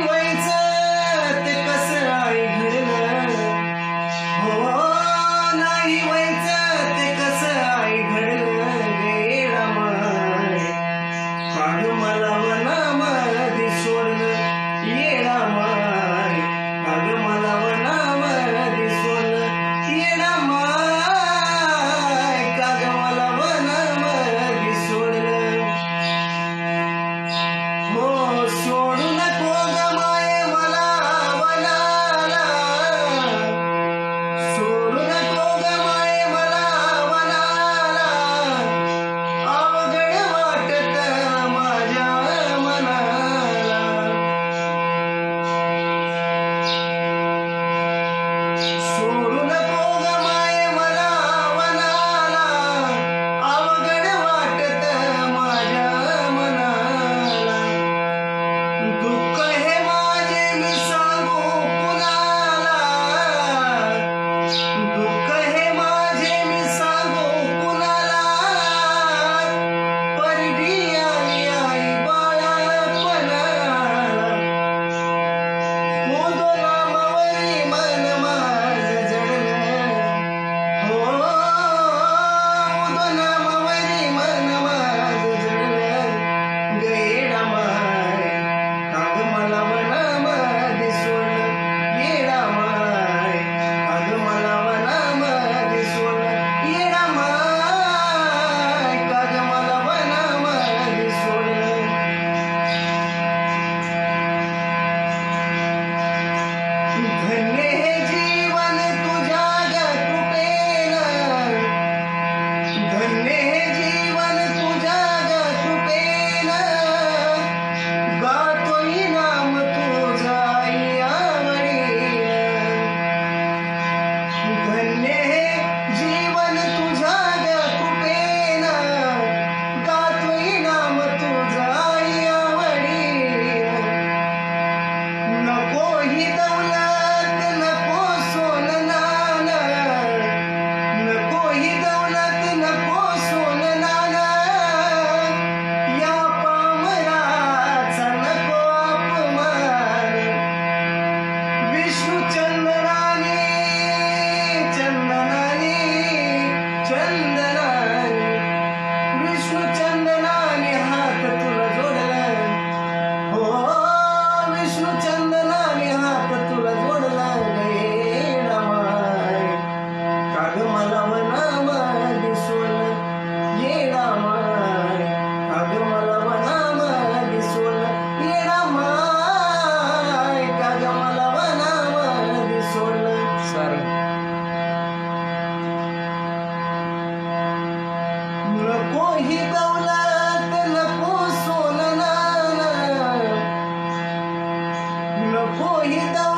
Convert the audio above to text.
व्हायचं ते कसं आई घडलं, हो नाही व्हायचं ते कसं आई घडलं गे रामाय. काग मला वनामधी सोडलं येडा माय, काग मला वनामधी सोडलं येडा माय, काग मला वनामधी सोडलं. हो सोडू नको ग माये मला वनाला, सोडू नको ग माये मला वनाला, अवघड वाटत माझ्या मनाला. सोडू नको ग माये मला वनाला, अवघड वाटत माझ्या मनाला. दुःख हे माझे मी सांगू कुणाला, दुःख हे माझे मी सांगू कुणाला, परडी आली आई बाळपणाला. मुदो नामावरी मन माझं जडलं, हो मुदो नामावरी मन माझं जडलं ग येडा माय. काग मला वनामधी सोडलं येडा माय, काग मला वनामधी सोडलं येडा माय, काग मला वनामधी सोडलं. धन्य हे जीवन तुझ्या ग कृपेनं, धन्य हे जीवन तुझ्या ग कृपेनं, गातोय नाम तुझं आई आवडीनं. धन्य हे जीवन तुझ्या ग कृपेनं, गातोय नाम तुझं आई आवडीनं. नको ही दौलत नको सोनं नाणं, नको ही दौलत नको सोनं नाणं, या पामराचा नको अपमान. विष्णू चंदनाने चंदनाने चंदनाने, विष्णू चंदनाने हात तुला जोडलं, हो विष्णू चंदनाने हात तुला जोडला ग येडा माय. काग मला वनामधी सोडलं येडा माय, काग मला वनामधी सोडलं येडा माय, काग मला वनामधी सोडलं. नको ही दौलत नको सोनं नाणं, नको ही दौलत